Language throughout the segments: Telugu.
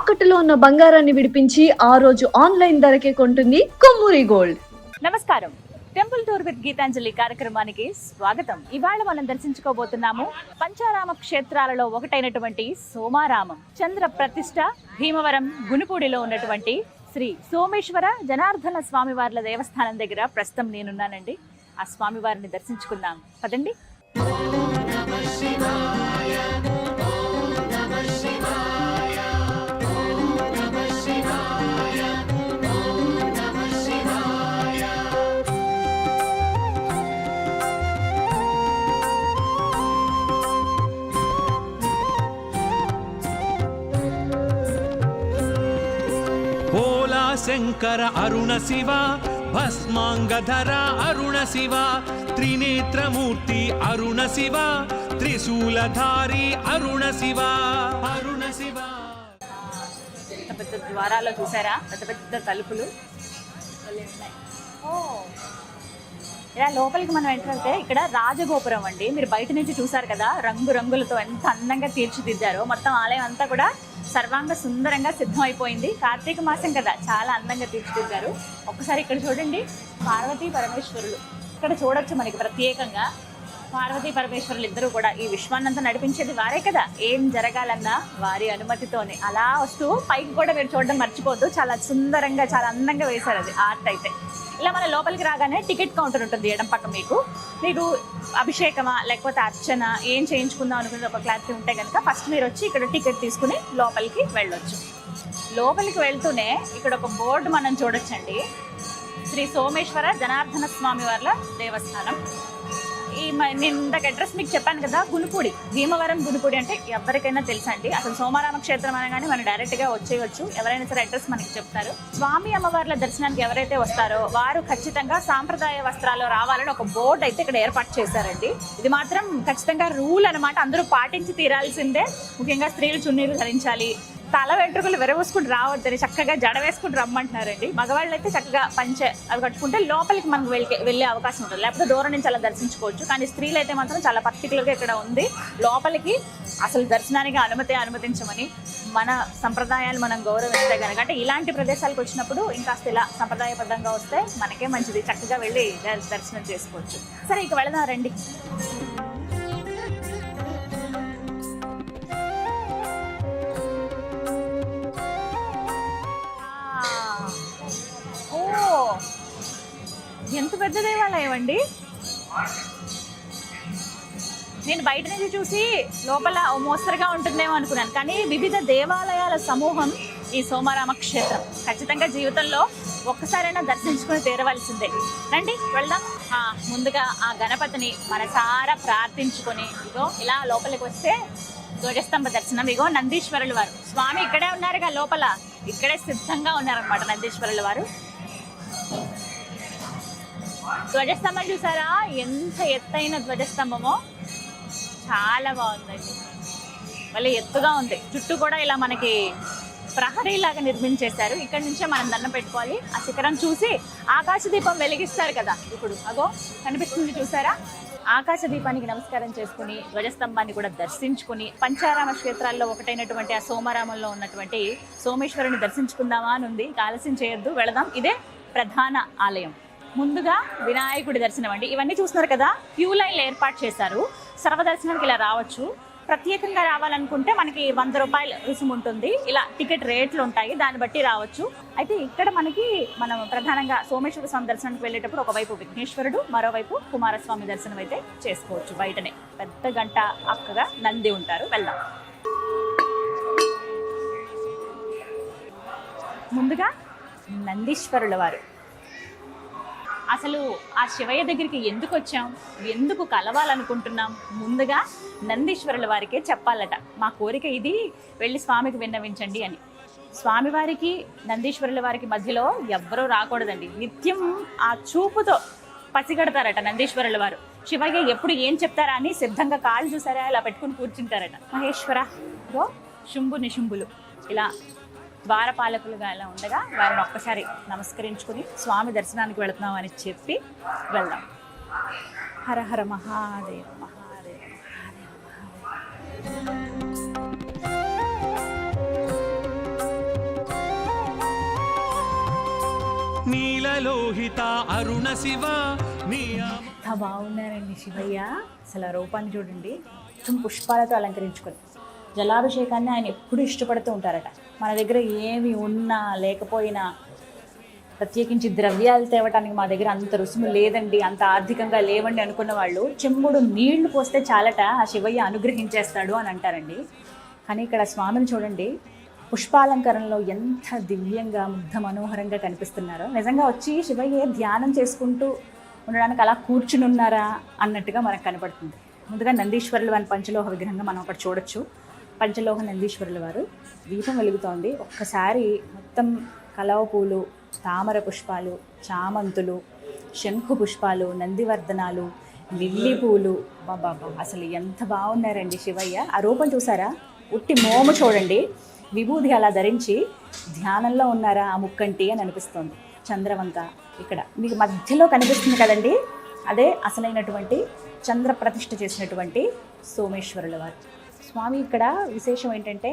తాకట్టులో ఉన్న బంగారాన్ని విడిపించి ఆ రోజు ఆన్లైన్ ధరకే కొంటుంది కొమ్మూరి గోల్డ్. నమస్కారం. టెంపుల్ టూర్ విత్ గీతాంజలి కార్యక్రమానికి స్వాగతం. ఇవాళ మనం దర్శించుకోబోతున్నాము పంచారామ క్షేత్రాలలో ఒకటైనటువంటి సోమారామం. చంద్ర ప్రతిష్ట భీమవరం గునుపూడిలో ఉన్నటువంటి శ్రీ సోమేశ్వర జనార్దన స్వామివార్ల దేవస్థానం దగ్గర ప్రస్తుతం నేనున్నానండి. ఆ స్వామివారిని దర్శించుకుందాం పదండి. శంకర అరుణ శివ భస్మాంగధర అరుణ శివ త్రినేత్రమూర్తి అరుణ శివ త్రిశూలధారి అరుణ శివ అరుణ శివ. పెద్ద ద్వారాల్లో చూసారా, పెద్ద పెద్ద తలుపులు. ఇలా లోపలికి మనం ఎంటర్ అయితే ఇక్కడ రాజగోపురం అండి. మీరు బయట నుంచి చూసారు కదా, రంగు రంగులతో ఎంత అందంగా తీర్చిదిద్దారో. మొత్తం ఆలయం అంతా కూడా సర్వాంగ సుందరంగా సిద్ధం అయిపోయింది. కార్తీక మాసం కదా, చాలా అందంగా తీర్చిదిద్దారు. ఒక్కసారి ఇక్కడ చూడండి, పార్వతీ పరమేశ్వరులు ఇక్కడ చూడొచ్చు. మనకి ప్రత్యేకంగా పార్వతీ పరమేశ్వరులు ఇద్దరు కూడా ఈ విశ్వాన్నంతా నడిపించేది వారే కదా. ఏం జరగాలన్నా వారి అనుమతితోనే. అలా వస్తూ పైకి కూడా మీరు చూడడం మర్చిపోద్దు. చాలా సుందరంగా, చాలా అందంగా వేశారు అది ఆర్ట్ అయితే. ఇలా మన లోపలికి రాగానే టికెట్ కౌంటర్ ఉంటుంది ఎడం పక్క. మీకు అభిషేకమా లేకపోతే అర్చన ఏం చేయించుకుందాం అనుకునేది ఒక క్లారిటీ ఉంటే కనుక ఫస్ట్ మీరు వచ్చి ఇక్కడ టికెట్ తీసుకుని లోపలికి వెళ్ళొచ్చు. లోపలికి వెళ్తూనే ఇక్కడ ఒక బోర్డు మనం చూడొచ్చండి. శ్రీ సోమేశ్వర జనార్దన స్వామి వార్ల దేవస్థానం. నేను ఇందాక అడ్రస్ మీకు చెప్పాను కదా, గునుపూడి, భీమవరం గునుపూడి అంటే ఎవరికైనా తెలుసా అండి. అసలు సోమారామ క్షేత్రం అనగానే మనం డైరెక్ట్గా వచ్చేయచ్చు. ఎవరైనా సరే అడ్రస్ మనకి చెప్తారు. స్వామి అమ్మవార్ల దర్శనానికి ఎవరైతే వస్తారో వారు ఖచ్చితంగా సాంప్రదాయ వస్త్రాల్లో రావాలని ఒక బోర్డు అయితే ఇక్కడ ఏర్పాటు చేశారండి. ఇది మాత్రం ఖచ్చితంగా రూల్ అనమాట. అందరూ పాటించి తీరాల్సిందే. ముఖ్యంగా స్త్రీలు చున్నీలు ధరించాలి, తల వెంట్రుకలు విరవేసుకుని రావద్దని చక్కగా జడ వేసుకుని రమ్మంటున్నారండి. మగవాళ్ళు అయితే చక్కగా పంచె అవి కట్టుకుంటే లోపలికి మనకు వెళ్ళే అవకాశం ఉంటుంది, లేకపోతే దూరం నుంచి అలా దర్శించుకోవచ్చు. కానీ స్త్రీలు అయితే మాత్రం చాలా పర్టికులర్గా ఇక్కడ ఉంది. లోపలికి అసలు దర్శనానికి అనుమతించమని, మన సంప్రదాయాలు మనం గౌరవిస్తే కనుక, అంటే ఇలాంటి ప్రదేశాలకు వచ్చినప్పుడు ఇంకా ఇలా సంప్రదాయబద్ధంగా వస్తే మనకే మంచిది. చక్కగా వెళ్ళి దర్శనం చేసుకోవచ్చు. సరే, ఇక వెళదాం రండి. ఎంత పెద్ద దేవాలయం అండి. నేను బయట నుంచి చూసి లోపల మోస్తరుగా ఉంటుందేమో అనుకున్నాను, కానీ వివిధ దేవాలయాల సమూహం ఈ సోమారామ క్షేత్రం. ఖచ్చితంగా జీవితంలో ఒక్కసారైనా దర్శించుకుని తీరవలసిందే. రండి వెళ్దాం. ముందుగా ఆ గణపతిని మనసారా ప్రార్థించుకొని ఇగో ఇలా లోపలికి వస్తే ధ్వజస్తంభ దర్శనం. ఇగో నందీశ్వరుల వారు స్వామి ఇక్కడే ఉన్నారుగా, లోపల ఇక్కడే సిద్ధంగా ఉన్నారనమాట నందీశ్వరుల వారు. ధ్వజస్తంభం చూసారా, ఎంత ఎత్తైన ధ్వజస్తంభమో, చాలా బాగుందండి. మళ్ళీ ఎత్తుగా ఉంది. చుట్టూ కూడా ఇలా మనకి ప్రహరీలాగా నిర్మించేశారు. ఇక్కడ నుంచే మనం దండం పెట్టుకోవాలి. ఆ శిఖరం చూసి ఆకాశ దీపం వెలిగిస్తారు కదా, ఇప్పుడు అగో కనిపిస్తుంది చూసారా. ఆకాశ దీపానికి నమస్కారం చేసుకుని ధ్వజస్తంభాన్ని కూడా దర్శించుకుని పంచారామ క్షేత్రాల్లో ఒకటైనటువంటి ఆ సోమారామంలో ఉన్నటువంటి సోమేశ్వరుని దర్శించుకుందామా అని ఉంది. ఆలస్యం చేయొద్దు, వెళదాం. ఇదే ప్రధాన ఆలయం. ముందుగా వినాయకుడి దర్శనం అండి. ఇవన్నీ చూస్తున్నారు కదా, క్యూ లైన్లు ఏర్పాటు చేశారు. సర్వదర్శనానికి ఇలా రావచ్చు. ప్రత్యేకంగా రావాలనుకుంటే మనకి 100 రూపాయల రుసుము ఉంటుంది. ఇలా టికెట్ రేట్లు ఉంటాయి, దాన్ని బట్టి రావచ్చు. అయితే ఇక్కడ మనం ప్రధానంగా సోమేశ్వర స్వామి దర్శనానికి వెళ్ళేటప్పుడు ఒకవైపు విఘ్నేశ్వరుడు, మరోవైపు కుమారస్వామి దర్శనం అయితే చేసుకోవచ్చు. బయటనే పెద్ద గంట అక్కగా నంది ఉంటారు. వెళ్దాం. ముందుగా నందీశ్వరుల వారు. అసలు ఆ శివయ్య దగ్గరికి ఎందుకు వచ్చాం, ఎందుకు కలవాలనుకుంటున్నాం, ముందుగా నందీశ్వరుల వారికే చెప్పాలట. మా కోరిక ఇది, వెళ్ళి స్వామికి విన్నవించండి అని. స్వామివారికి నందీశ్వరుల వారికి మధ్యలో ఎవ్వరూ రాకూడదండి. నిత్యం ఆ చూపుతో పసిగడతారట నందీశ్వరుల వారు. శివయ్య ఎప్పుడు ఏం చెప్తారా అని సిద్ధంగా కాళ్ళు చూసారా ఇలా పెట్టుకుని కూర్చుంటారట. మహేశ్వర శుంభు నిశుంభులు ఇలా ద్వారపాలకులుగా ఇలా ఉండగా వారిని ఒక్కసారి నమస్కరించుకుని స్వామి దర్శనానికి వెళుతున్నాం అని చెప్పి వెళ్దాం. హర హర మహాదేవ మహాదేవ మహాదేవ. నీలలోహిత అరుణ శివ ఎంత బాగున్నారండి శివయ్య, అసలు ఆ రూపాన్ని చూడండి. మొత్తం పుష్పాలతో అలంకరించుకొని జలాభిషేకాన్ని ఆయన ఎప్పుడు ఇష్టపడుతూ ఉంటారట. మన దగ్గర ఏమి ఉన్నా లేకపోయినా ప్రత్యేకించి ద్రవ్యాలు తేవటానికి మా దగ్గర అంత రుసుము లేదండి, అంత ఆర్థికంగా లేవండి అనుకున్న వాళ్ళు చెంబుడు నీళ్లు పోస్తే చాలట ఆ శివయ్య అనుగ్రహించేస్తాడు అని అంటారండి. కానీ ఇక్కడ స్వామిని చూడండి, పుష్పాలంకరణలో ఎంత దివ్యంగా ముగ్ధ మనోహరంగా కనిపిస్తున్నారో. నిజంగా వచ్చి శివయ్య ధ్యానం చేసుకుంటూ ఉండడానికి అలా కూర్చుని ఉన్నారా అన్నట్టుగా మనకు కనపడుతుంది. ముందుగా నందీశ్వరులు అని పంచలోహ విగ్రహంగా మనం అక్కడ చూడొచ్చు. పంచలోహ నందీశ్వరుల వారు, దీపం వెలుగుతోంది. ఒక్కసారి మొత్తం కలవ పూలు, తామర పుష్పాలు, చామంతులు, శంఖు పుష్పాలు, నందివర్ధనాలు, లిల్లీ పూలు, బాబా అసలు ఎంత బాగున్నారండి శివయ్య. ఆ రూపం చూసారా, ఉట్టి మోము చూడండి, విభూది అలా ధరించి ధ్యానంలో ఉన్నారా ఆ ముక్కంటి అని అనిపిస్తోంది. చంద్రవంక ఇక్కడ మీకు మధ్యలో కనిపిస్తుంది కదండి, అదే అసలైనటువంటి చంద్ర ప్రతిష్ఠ చేసినటువంటి సోమేశ్వరుల వారు. స్వామి ఇక్కడ విశేషం ఏంటంటే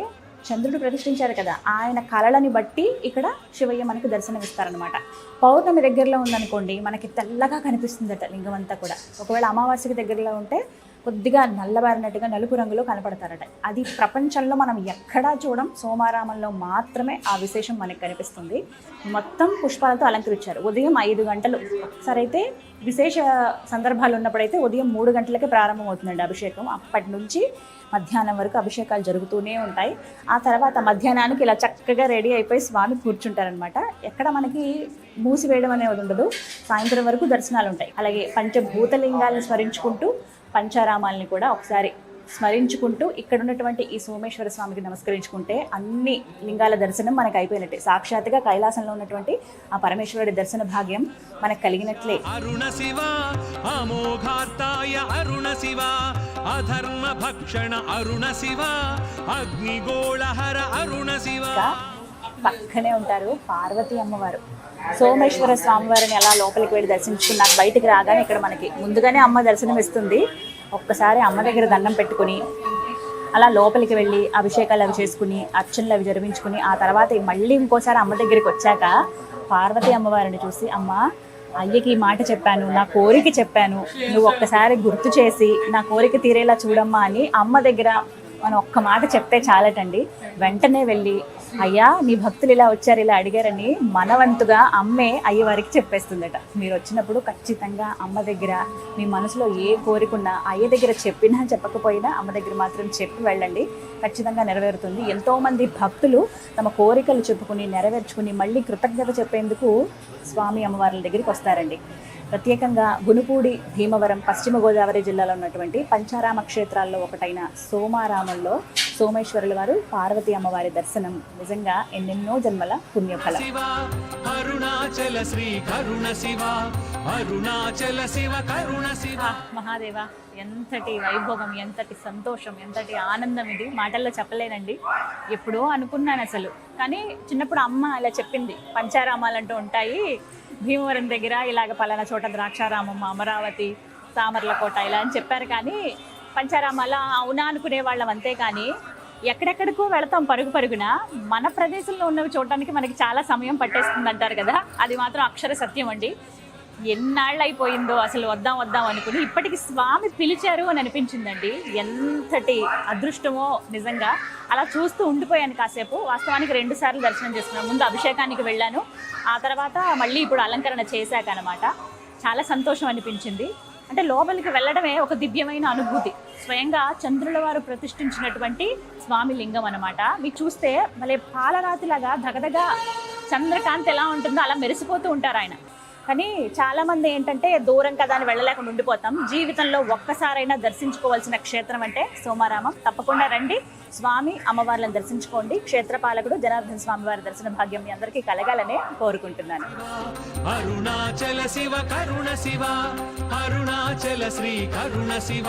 చంద్రుడు ప్రతిష్ఠించారు కదా, ఆయన కళలని బట్టి ఇక్కడ శివయ్య మనకు దర్శనమిస్తారనమాట. పౌర్ణమి దగ్గరలో ఉందనుకోండి మనకి తెల్లగా కనిపిస్తుందట లింగం అంతా కూడా. ఒకవేళ అమావాస్యకి దగ్గరలో ఉంటే కొద్దిగా నల్లబారినట్టుగా నలుపు రంగులో కనపడతారట. అది ప్రపంచంలో మనం ఎక్కడా చూడం, సోమారామంలో మాత్రమే ఆ విశేషం మనకు కనిపిస్తుంది. మొత్తం పుష్పాలతో అలంకరించారు. ఉదయం 5 గంటలు, ఒకసారి అయితే విశేష సందర్భాలు ఉన్నప్పుడైతే ఉదయం 3 గంటలకే ప్రారంభం అవుతుందండి అభిషేకం. అప్పటి నుంచి మధ్యాహ్నం వరకు అభిషేకాలు జరుగుతూనే ఉంటాయి. ఆ తర్వాత మధ్యాహ్నానికి ఇలా చక్కగా రెడీ అయిపోయి స్వామి కూర్చుంటారనమాట. ఎక్కడ మనకి మూసివేయడం అనేది ఉండదు, సాయంత్రం వరకు దర్శనాలు ఉంటాయి. అలాగే పంచభూతలింగాలను స్మరించుకుంటూ పంచారామాలని కూడా ఒకసారి స్మరించుకుంటూ ఇక్కడ ఉన్నటువంటి ఈ సోమేశ్వర స్వామికి నమస్కరించుకుంటే అన్ని లింగాల దర్శనం మనకు అయిపోయినట్టే. సాక్షాత్తుగా కైలాసంలో ఉన్నటువంటి ఆ పరమేశ్వరుడి దర్శన భాగ్యం మనకు కలిగినట్లే. అరుణ శివ అమోఘార్తాయ అరుణ శివ అధర్మ భక్షణ అరుణ శివ అగ్నిగోళహర అరుణ శివ. పక్కనే ఉంటారు పార్వతీ అమ్మవారు. సోమేశ్వర స్వామివారిని అలా లోపలికి వెళ్ళి దర్శించుకున్నాక బయటికి రాగానే ఇక్కడ మనకి ముందుగానే అమ్మ దర్శనం ఇస్తుంది. ఒక్కసారి అమ్మ దగ్గర దండం పెట్టుకుని అలా లోపలికి వెళ్ళి అభిషేకాలు అవి చేసుకుని అర్చనలు అవి జరిపించుకుని ఆ తర్వాత మళ్ళీ ఇంకోసారి అమ్మ దగ్గరికి వచ్చాక పార్వతీ అమ్మవారిని చూసి, అమ్మ అయ్యకి ఈ మాట చెప్పాను, నా కోరిక చెప్పాను, నువ్వు ఒక్కసారి గుర్తు చేసి నా కోరిక తీరేలా చూడమ్మా అని అమ్మ దగ్గర మనం ఒక్క మాట చెప్తే చాలటండి. వెంటనే వెళ్ళి అయ్యా నీ భక్తులు ఇలా వచ్చారు, ఇలా అడిగారని మనవంతుగా అమ్మే అయ్యవారికి చెప్పేస్తుందట. మీరు వచ్చినప్పుడు ఖచ్చితంగా అమ్మ దగ్గర మీ మనసులో ఏ కోరికున్నా అయ్య దగ్గర చెప్పినా చెప్పకపోయినా అమ్మ దగ్గర మాత్రం చెప్పి వెళ్ళండి, ఖచ్చితంగా నెరవేరుతుంది. ఎంతోమంది భక్తులు తమ కోరికలు చెప్పుకుని నెరవేర్చుకుని మళ్ళీ కృతజ్ఞత చెప్పేందుకు స్వామి అమ్మవార్ల దగ్గరికి వస్తారండి. ప్రత్యేకంగా గునుపూడి, భీమవరం, పశ్చిమ గోదావరి జిల్లాలో ఉన్నటువంటి పంచారామ క్షేత్రాల్లో ఒకటైన సోమారామంలో సోమేశ్వరుల వారు పార్వతీ అమ్మవారి దర్శనం నిజంగా ఎన్నెన్నో జన్మల పుణ్యఫలం. అరుణాచల శ్రీ కరుణ శివ అరుణాచల శివ కరుణ శివ. మహాదేవ, ఎంతటి వైభోగం, ఎంతటి సంతోషం, ఎంతటి ఆనందం, ఇది మాటల్లో చెప్పలేనండి. ఎప్పుడో అనుకున్నాను అసలు, కానీ చిన్నప్పుడు అమ్మ ఇలా చెప్పింది, పంచారామాలంటూ ఉంటాయి భీమవరం దగ్గర, ఇలాగ పలానా చోట ద్రాక్షారామం, అమరావతి, సామర్లకోట ఇలా అని చెప్పారు. కానీ పంచారామాల అవునా అనుకునే వాళ్ళం అంతే. కానీ ఎక్కడెక్కడికో వెళతాం పరుగు పరుగున, మన ప్రదేశంలో ఉన్నవి చూడటానికి మనకి చాలా సమయం పట్టేస్తుంది అంటారు కదా, అది మాత్రం అక్షర సత్యం అండి. ఎన్నాళ్ళు అయిపోయిందో అసలు వద్దాం వద్దాం అనుకుని ఇప్పటికి స్వామి పిలిచారు అని అనిపించిందండి. ఎంతటి అదృష్టమో నిజంగా. అలా చూస్తూ ఉండిపోయాను కాసేపు. వాస్తవానికి 2 సార్లు దర్శనం చేసుకున్నాను. ముందు అభిషేకానికి వెళ్ళాను, ఆ తర్వాత మళ్ళీ ఇప్పుడు అలంకరణ చేశాక అనమాట. చాలా సంతోషం అనిపించింది. అంటే లోపలికి వెళ్ళడమే ఒక దివ్యమైన అనుభూతి. స్వయంగా చంద్రుల వారు ప్రతిష్ఠించినటువంటి స్వామి లింగం అనమాట. మీకు చూస్తే భలే పాలరాతిలాగా దగదగా చంద్రకాంతి ఎలా ఉంటుందో అలా మెరిసిపోతూ ఉంటారు ఆయన. కానీ చాలామంది ఏంటంటే దూరం కదా అని వెళ్ళలేకుండా ఉండిపోతాం. జీవితంలో ఒక్కసారైనా దర్శించుకోవాల్సిన క్షేత్రం అంటే సోమారామం. తప్పకుండా రండి, స్వామి అమ్మవార్లను దర్శించుకోండి. క్షేత్రపాలకుడు జనార్దన స్వామి వారి దర్శన భాగ్యం మీ అందరికీ కలగాలనే కోరుకుంటున్నాను. అరుణాచల శివ కరుణ శివ అరుణాచల శ్రీ కరుణ శివ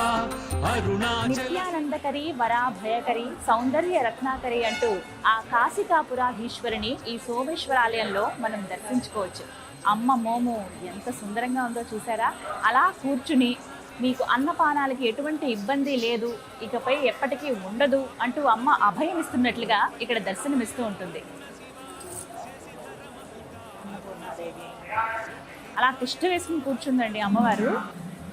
నిత్యానందకరి వరాభయకరి సౌందర్య రత్నాకరి అంటూ ఆ కాశికాపురాధీశ్వరిని ఈ సోమేశ్వర ఆలయంలో మనం దర్శించుకోవచ్చు. అమ్మ మోము ఎంత సుందరంగా ఉందో చూసారా. అలా కూర్చుని మీకు అన్నపానాలకి ఎటువంటి ఇబ్బంది లేదు, ఇకపై ఎప్పటికీ ఉండదు అంటూ అమ్మ అభయం ఇస్తున్నట్లుగా ఇక్కడ దర్శనమిస్తూ ఉంటుంది. రమాదేవి. అలా తిష్ట వేసుకుని కూర్చుందండి అమ్మవారు.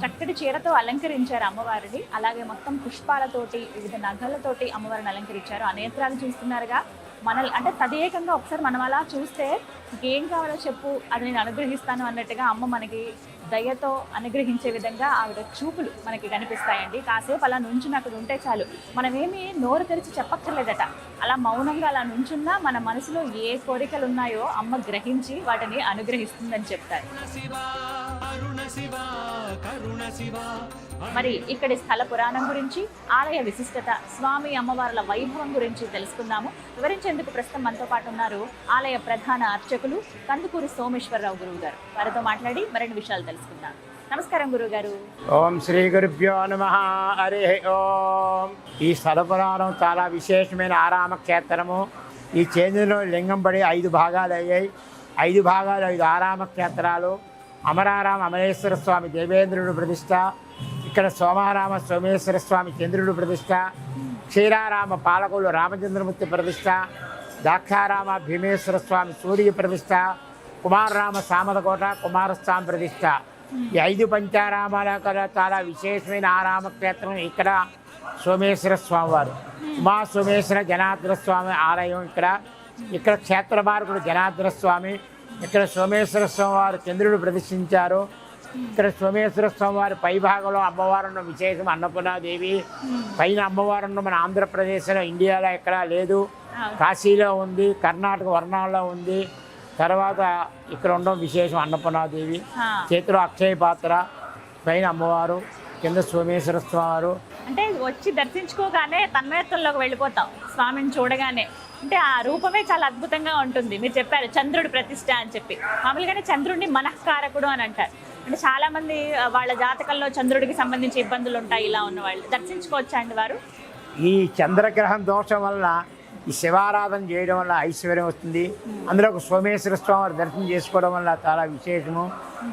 చక్కటి చీరతో అలంకరించారు అమ్మవారిని. అలాగే మొత్తం పుష్పాలతోటి వివిధ నగలతోటి అమ్మవారిని అలంకరించారు. ఆ నేత్రాలు చూస్తున్నారుగా, మనల్ని అంటే తదేకంగా ఒకసారి మనం అలా చూస్తే ఏం కావాలో చెప్పు, అది నేను అనుగ్రహిస్తాను అన్నట్టుగా అమ్మ మనకి దయతో అనుగ్రహించే విధంగా ఆవిడ చూపులు మనకి కనిపిస్తాయండి. కాసేపు అలా నుంచుని అక్కడ ఉంటే చాలు, మనమేమి నోరు తెరిచి చెప్పక్కర్లేదట. అలా మౌనంగా అలా నుంచున్నా మన మనసులో ఏ కోరికలు ఉన్నాయో అమ్మ గ్రహించి వాటిని అనుగ్రహిస్తుందని చెప్తారు. మరి ఇక్కడి స్థల పురాణం గురించి, ఆలయ విశిష్టత, స్వామి అమ్మవార్ల వైభవం గురించి తెలుసుకుందాము. వివరించేందుకు ప్రస్తుతం మనతో పాటు ఉన్నారు ఆలయ ప్రధాన అర్చకులు కందుకూరి సోమేశ్వరరావు గురువు గారు. వారితో మాట్లాడి మరిన్ని విషయాలు తెలుసుకుందాం. నమస్కారం గురువు గారు. ఓం శ్రీ గురుభ్యో నమః. హరి ఓం. ఈ స్థల పురాణం చాలా విశేషమైన ఆరామ క్షేత్రము. ఈ చేంద్రులో లింగం పడి 5 భాగాలు అయ్యాయి. 5 భాగాలు 5 ఆరామ క్షేత్రాలు. అమరారామ అమరేశ్వర స్వామి దేవేంద్రుడు ప్రతిష్ట, ఇక్కడ సోమారామ సోమేశ్వర స్వామి చంద్రుడు ప్రతిష్ట, క్షీరారామ పాలకులు రామచంద్రమూర్తి ప్రతిష్ట, దాక్షారామ భీమేశ్వర స్వామి సూర్య ప్రతిష్ట, కుమారరామ సామదకోట కుమారస్వామి ప్రతిష్ట. ఈ 5 పంచారామాల కల చాలా విశేషమైన ఆరామ క్షేత్రం ఇక్కడ సోమేశ్వర స్వామి వారు. ఉమా సోమేశ్వర జనార్దన స్వామి ఆలయం ఇక్కడ క్షేత్ర మార్కుడు జనార్దన స్వామి. ఇక్కడ సోమేశ్వర స్వామి వారు చంద్రుడు ప్రదర్శించారు. ఇక్కడ సోమేశ్వర స్వామి వారి పై భాగంలో అమ్మవారు ఉన్న విశేషం అన్నపూర్ణాదేవి. పైన అమ్మవారు ఉన్న మన ఆంధ్రప్రదేశ్లో ఇండియాలో ఎక్కడా లేదు. కాశీలో ఉంది, కర్ణాటక వర్ణాల్లో ఉంది. తర్వాత ఇక్కడ ఉండడం విశేషం అన్నపూర్ణాదేవి. చేతిలో అక్షయ పాత్ర, పైన అమ్మవారు, కింద సోమేశ్వర స్వామి వారు. అంటే వచ్చి దర్శించుకోగానే తన్మయత్వంలోకి వెళ్ళిపోతాం స్వామిని చూడగానే. అంటే ఆ రూపమే చాలా అద్భుతంగా ఉంటుంది. మీరు చెప్పారు చంద్రుడి ప్రతిష్ట అని చెప్పి. మామూలుగానే చంద్రుడిని మనఃకారకుడు అని అంటారు. అంటే చాలా మంది వాళ్ళ జాతకంలో చంద్రుడికి సంబంధించి ఇబ్బందులు ఉంటాయి. ఇలా ఉన్న వాళ్ళు దర్శించుకోవచ్చా అండి వారు? ఈ చంద్రగ్రహం దోషం వల్ల ఈ శివారాధన చేయడం వల్ల ఐశ్వర్యం వస్తుంది. అందులో ఒక సోమేశ్వర స్వామి దర్శనం చేసుకోవడం వల్ల చాలా విశేషము.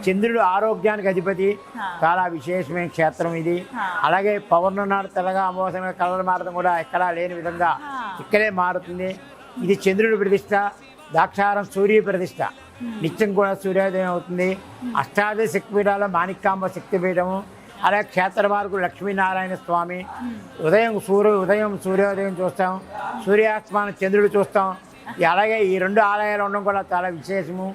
చంద్రుడు ఆరోగ్యానికి అధిపతి, చాలా విశేషమైన క్షేత్రం ఇది. అలాగే పౌర్ణనాడు తెల్లగా అమావాస్య కలర్ మారడం కూడా ఎక్కడా లేని విధంగా ఇక్కడే మారుతుంది. ఇది చంద్రుడి ప్రతిష్ట, దాక్షారం సూర్య ప్రతిష్ట. నిత్యం కూడా సూర్యోదయం అవుతుంది. అష్టాదశ శక్తిపీఠాల మాణిక్యాంబ శక్తిపీఠము. అలాగే క్షేత్ర మార్గుడు లక్ష్మీనారాయణ స్వామి. ఉదయం సూర్యోదయం చూస్తాం, సూర్యాస్తమానం చంద్రుడు చూస్తాం. అలాగే ఈ 2 ఆలయాలు ఉండడం కూడా చాలా విశేషము.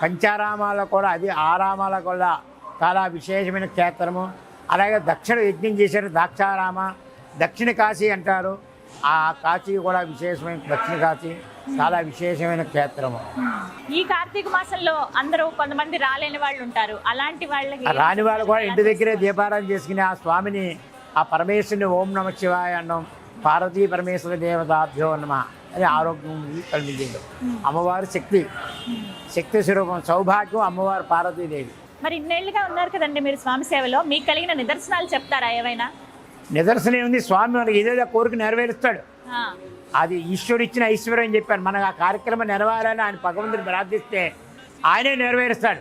పంచారామాల్లో కూడా అది ఆరామాల కూడా చాలా విశేషమైన క్షేత్రము. అలాగే దక్షిణ యజ్ఞం చేశారు దాక్షారామ, దక్షిణ కాశీ అంటారు. ఆ కాశీ కూడా విశేషమైన దక్షిణ కాశీ చాలా విశేషమైన క్షేత్రము. ఈ కార్తీక మాసంలో అందరూ కొంతమంది రాలేని వాళ్ళు ఉంటారు. అలాంటి వాళ్ళకి రాని వాళ్ళు కూడా ఇంటి దగ్గరే దీపారాధన చేసుకుని ఆ స్వామిని, ఆ పరమేశ్వరుని ఓం నమ శివాయ అన్నం, పార్వతీ పరమేశ్వర దేవతాభ్యో నమ అని ఆరోగ్యం కలిగింది. అమ్మవారు శక్తి స్వరూపం, సౌభాగ్యం అమ్మవారు పార్వతీదేవి. మరి ఇన్నేళ్లుగా ఉన్నారు కదండి మీరు స్వామి సేవలో, మీకు కలిగిన నిదర్శనాలు చెప్తారా ఏవైనా? నిదర్శనం ఏముంది, స్వామి మనకి ఏదైనా కోరిక నెరవేరుస్తాడు. అది ఈశ్వరుడు ఇచ్చిన ఐశ్వర్యం అని చెప్పాను. మనకు ఆ కార్యక్రమం నెరవేరాలని ఆయన భగవంతుని ప్రార్థిస్తే ఆయనే నెరవేరుస్తాడు.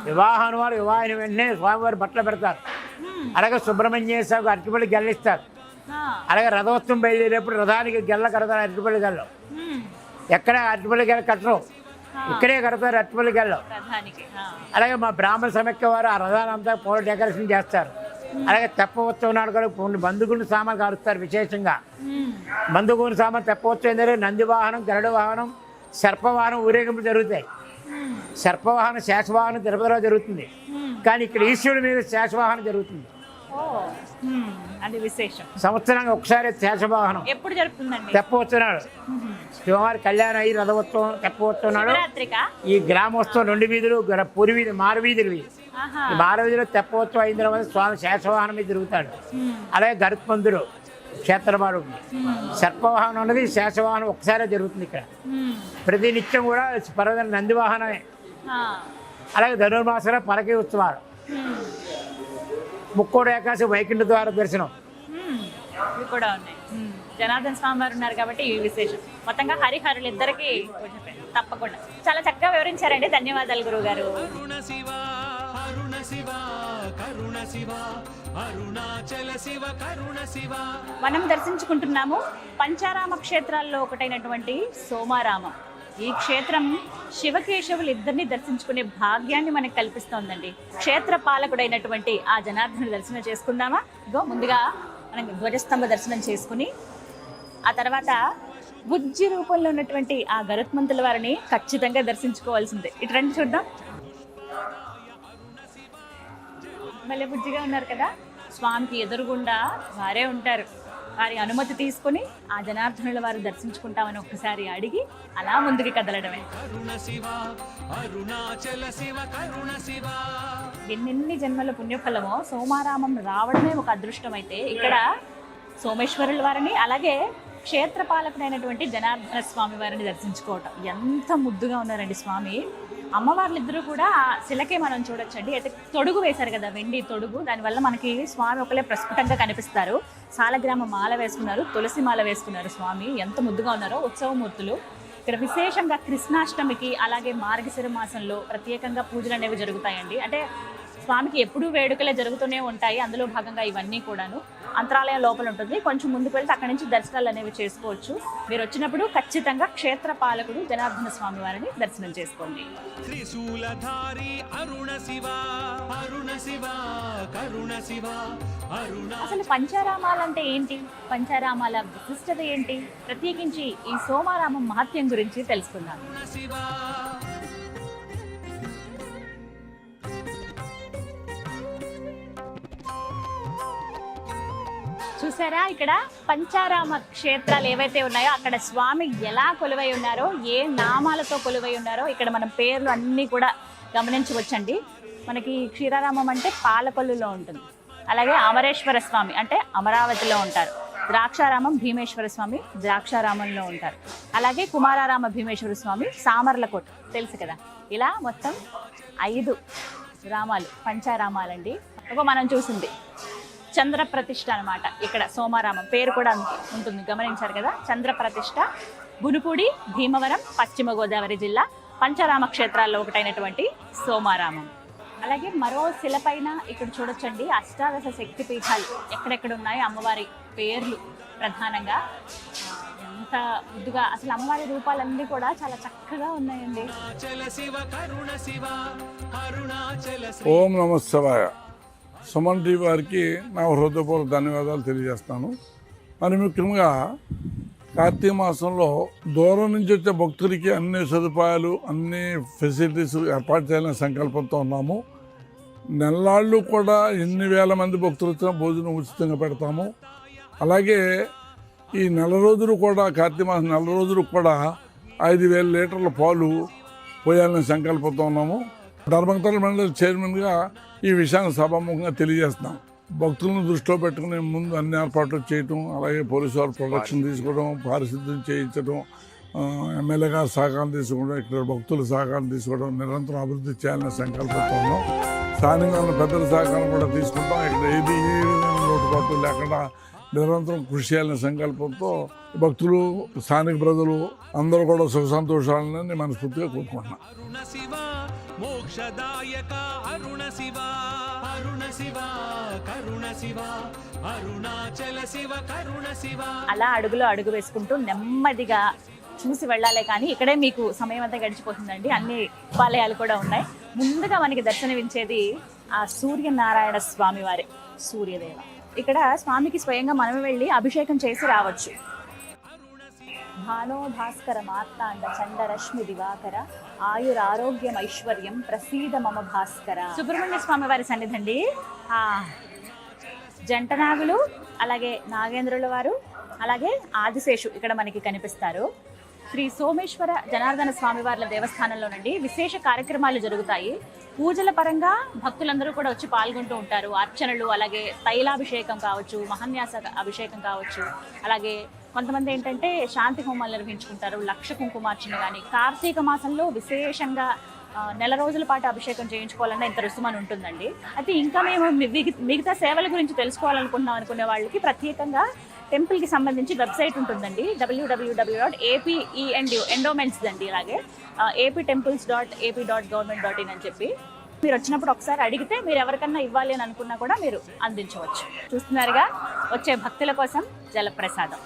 వివాహం వారు వివాహం వెంటనే స్వామివారు బట్టలు పెడతారు. అలాగే సుబ్రహ్మణ్య స్వామికి అరటిపల్లి గెల్లిస్తారు. అలాగే రథోత్సవం బయలుదేరేప్పుడు రథానికి గెల్ల కడతారు. అరటిపల్లి గెల్లం ఎక్కడ అరటిపల్లి గెల్ల కట్టరు, ఇక్కడే కడతారు అరటిపల్లి గెల్లం. అలాగే మా బ్రాహ్మణ సమైక్య వారు ఆ రథానంతా పూల డెకరేషన్ చేస్తారు. అలాగే తెప్పవత్సవం నాడు కూడా బంధుగుండు సామాన్ కారుస్తారు. విశేషంగా బంధుగుండు సామాన్ తెప్పవత్సవం ఏంటంటే నంది వాహనం, గరుడ వాహనం, సర్పవాహనం ఊరేగింపులు జరుగుతాయి. సర్పవాహనం శేషవాహనం తిరుపతిలో జరుగుతుంది, కానీ ఇక్కడ ఈశ్వరుడి మీద శేషవాహనం జరుగుతుంది. అది విశేషం. సంవత్సరానికి ఒకసారి శేషవాహనం ఎప్పుడు జరుగుతుందండి? తెప్పవస్తున్నాడు శివవారి కళ్యాణం అయ్యి రథోత్సవం తెప్పవస్తున్నాడు. ఈ గ్రామోత్సవం 2 వీధులు, పురి వీధి, మారువీధులు. ఈ మారువీధిలో తెప్పవత్సవం అయిన తర్వాత స్వామి శేషవాహనం మీద తిరుగుతాడు. అలాగే గరుత్మంతుడు క్షేత్రమారుడు. సర్పవాహనం అన్నది శేషవాహనం ఒకసారి జరుగుతుంది ఇక్కడ. ప్రతి నిత్యం కూడా పర్వత నందివాహనమే. అలాగే ధనుర్మాసంలో పలకి ఉత్సవాలు, ముక్కోడు ఏకాశి వైకుంఠ ద్వార దర్శనం ఇవి కూడా ఉన్నాయి. జనార్దన్ స్వామి వారు ఉన్నారు కాబట్టి ఈ విశేషం. మొత్తంగా హరిహరులు ఇద్దరికి తప్పకుండా చాలా చక్కగా వివరించారండి. ధన్యవాదాలు గురువు గారు. మనం దర్శించుకుంటున్నాము పంచారామ క్షేత్రాల్లో ఒకటైనటువంటి సోమారామం. ఈ క్షేత్రం శివకేశవులు ఇద్దరిని దర్శించుకునే భాగ్యాన్ని మనకు కల్పిస్తోందండి. క్షేత్ర పాలకుడైనటువంటి ఆ జనార్దనుడి దర్శనం చేసుకుందామా? ఇగో ముందుగా మనం ధ్వజస్తంభ దర్శనం చేసుకుని ఆ తర్వాత బుజ్జి రూపంలో ఉన్నటువంటి ఆ గరుత్మంతుల వారిని ఖచ్చితంగా దర్శించుకోవాల్సిందే. ఇటు రండి చూద్దాం. భలే బుజ్జిగా ఉన్నారు కదా. స్వామికి ఎదురుగుండా వారే ఉంటారు. వారి అనుమతి తీసుకుని ఆ జనార్దనుల వారు దర్శించుకుంటామని ఒక్కసారి అడిగి అలా ముందుకు కదలడమే. ఎన్నెన్ని జన్మల పుణ్యఫలమో సోమారామం రావడమే ఒక అదృష్టం. అయితే ఇక్కడ సోమేశ్వరుల వారిని అలాగే క్షేత్రపాలకుడైనటువంటి జనార్దన స్వామి వారిని దర్శించుకోవటం. ఎంత ముద్దుగా ఉన్నారండి స్వామి. అమ్మవార్లిద్దరూ కూడా ఆ శిలకే మనం చూడొచ్చండి. అయితే తొడుగు వేశారు కదా, వెండి తొడుగు, దానివల్ల మనకి స్వామి ఒకలే ప్రస్ఫుటంగా కనిపిస్తారు. సాలగ్రామ మాల వేసుకున్నారు, తులసి మాల వేసుకున్నారు. స్వామి ఎంత ముద్దుగా ఉన్నారో. ఉత్సవమూర్తులు ఇక్కడ విశేషంగా కృష్ణాష్టమికి అలాగే మార్గశిర మాసంలో ప్రత్యేకంగా పూజలు అనేవి జరుగుతాయండి. అంటే స్వామికి ఎప్పుడూ వేడుకలే జరుగుతూనే ఉంటాయి. అందులో భాగంగా ఇవన్నీ కూడాను అంతరాలయం లోపల ఉంటుంది. కొంచెం ముందుకు వెళ్తే అక్కడి నుంచి దర్శనాలు అనేవి చేసుకోవచ్చు. మీరు వచ్చినప్పుడు ఖచ్చితంగా క్షేత్ర పాలకుడు జనార్దన స్వామి వారిని దర్శనం చేసుకోండి. అసలు పంచారామాలంటే ఏంటి? పంచారామాల విశిష్టత ఏంటి? ప్రత్యేకించి ఈ సోమారామం మహత్యం గురించి తెలుసుకుందాం. చూసారా, ఇక్కడ పంచారామ క్షేత్రాలు ఏవైతే ఉన్నాయో అక్కడ స్వామి ఎలా కొలువై ఉన్నారో, ఏ నామాలతో కొలువై ఉన్నారో ఇక్కడ మనం పేర్లు అన్నీ కూడా గమనించవచ్చండి. మనకి క్షీరారామం అంటే పాలకొల్లులో ఉంటుంది. అలాగే అమరేశ్వర స్వామి అంటే అమరావతిలో ఉంటారు. ద్రాక్షారామం భీమేశ్వర స్వామి ద్రాక్షారామంలో ఉంటారు. అలాగే కుమారారామ భీమేశ్వర స్వామి సామర్లకోట తెలుసు కదా. ఇలా మొత్తం 5 రామాలు పంచారామాలండి. మనం చూసింది చంద్రప్రతిష్ఠ అనమాట. ఇక్కడ సోమారామం పేరు కూడా ఉంటుంది, గమనించారు కదా. చంద్రప్రతిష్ఠ గునుపూడి, భీమవరం, పశ్చిమ గోదావరి జిల్లా పంచరామ క్షేత్రాల్లో ఒకటైనటువంటి సోమారామం. అలాగే మరో శిలపైన ఇక్కడ చూడొచ్చండి అష్టాదశ శక్తి పీఠాలు ఎక్కడెక్కడ ఉన్నాయో అమ్మవారి పేర్లు ప్రధానంగా. ఎంత ముద్దుగా అసలు అమ్మవారి రూపాలన్నీ కూడా చాలా చక్కగా ఉన్నాయండి. ఓం నమః శివాయ. సుమన్ టీవీ వారికి నా హృదయపూర్వక ధన్యవాదాలు తెలియజేస్తాను. మరి ముఖ్యంగా కార్తీక మాసంలో దూరం నుంచి వచ్చే భక్తులకి అన్ని సదుపాయాలు అన్ని ఫెసిలిటీస్ ఏర్పాటు చేయాలనే సంకల్పంతో ఉన్నాము. నెల్లాళ్ళు కూడా ఎన్ని వేల మంది భక్తులు వచ్చినా భోజనం ఉచితంగా పెడతాము. అలాగే ఈ నెల రోజులు కూడా కార్తీక మాసం నెల రోజులు కూడా 5,000 లీటర్ల పాలు పోయాలనే సంకల్పంతో ఉన్నాము. ధర్మకర్తల మండలి చైర్మన్గా ఈ విషయాన్ని సభాముఖంగా తెలియజేస్తున్నాం. భక్తులను దృష్టిలో పెట్టుకుని ముందు అన్ని ఏర్పాట్లు చేయటం, అలాగే పోలీసు వారు ప్రొటెక్షన్ తీసుకోవడం, పారిశుద్ధ్యం చేయించడం, ఎమ్మెల్యే గారు సహకారం తీసుకోవడం, ఇక్కడ భక్తుల సహకారం తీసుకోవడం, నిరంతరం అభివృద్ధి చేయాలనే సంకల్పంతో ఉన్నాం. స్థానికంగా పెద్దల సహకారం కూడా తీసుకుంటాం. ఇక్కడ ఏది ఏ విధంగా లోటుపాటు లేకుండా నిరంతరం కృషి చేయాలనే సంకల్పంతో భక్తులు, స్థానిక ప్రజలు అందరూ కూడా సుఖ సంతోషాలని మనస్ఫూర్తిగా కోరుకుంటున్నాం. మోక్షదాయక అరుణ శివ అరుణ శివ కరుణ శివ అరుణాచల శివ కరుణ శివ. అలా అడుగులో అడుగు వేసుకుంటూ నెమ్మదిగా చూసి వెళ్ళాలే కానీ ఇక్కడే మీకు సమయం అంతా గడిచిపోతుందండి. అన్ని ఉపాలయాలు కూడా ఉన్నాయి. ముందుగా మనకి దర్శనమించేది ఆ సూర్యనారాయణ స్వామి వారి సూర్యదేవ. ఇక్కడ స్వామికి స్వయంగా మనమే వెళ్ళి అభిషేకం చేసి రావచ్చు. భానో భాస్కర మార్తాండ చండరశ్మి దివాకర ఆయురారోగ్యం ఐశ్వర్యం ప్రసీద మమ భాస్కర. సుబ్రహ్మణ్య స్వామి వారి సన్నిధండి. జంటనాగులు, అలాగే నాగేంద్రుల వారు, అలాగే ఆదిశేషు ఇక్కడ మనకి కనిపిస్తారు. శ్రీ సోమేశ్వర జనార్దన స్వామివార్ల దేవస్థానంలోనండి విశేష కార్యక్రమాలు జరుగుతాయి. పూజల పరంగా భక్తులందరూ కూడా వచ్చి పాల్గొంటూ ఉంటారు. అర్చనలు, అలాగే తైలాభిషేకం కావచ్చు, మహాన్యాస అభిషేకం కావచ్చు, అలాగే కొంతమంది ఏంటంటే శాంతి హోమాలు నిర్వహించుకుంటారు, లక్ష కుంకుమార్చన. కానీ కార్తీక మాసంలో విశేషంగా నెల రోజుల పాటు అభిషేకం చేయించుకోవాలన్నా ఇంత రుసుమని ఉంటుందండి. అయితే ఇంకా మేము మిగతా సేవల గురించి తెలుసుకోవాలనుకుంటున్నాం అనుకునే వాళ్ళకి ప్రత్యేకంగా టెంపుల్కి సంబంధించి వెబ్సైట్ ఉంటుందండి, www.ape.endowments అండి. అలాగే aptemples.ap.government.in అని చెప్పి మీరు వచ్చినప్పుడు ఒకసారి అడిగితే మీరు ఎవరికన్నా ఇవ్వాలి అని అనుకున్నా కూడా మీరు అందించవచ్చు. చూస్తున్నారుగా వచ్చే భక్తుల కోసం జలప్రసాదం.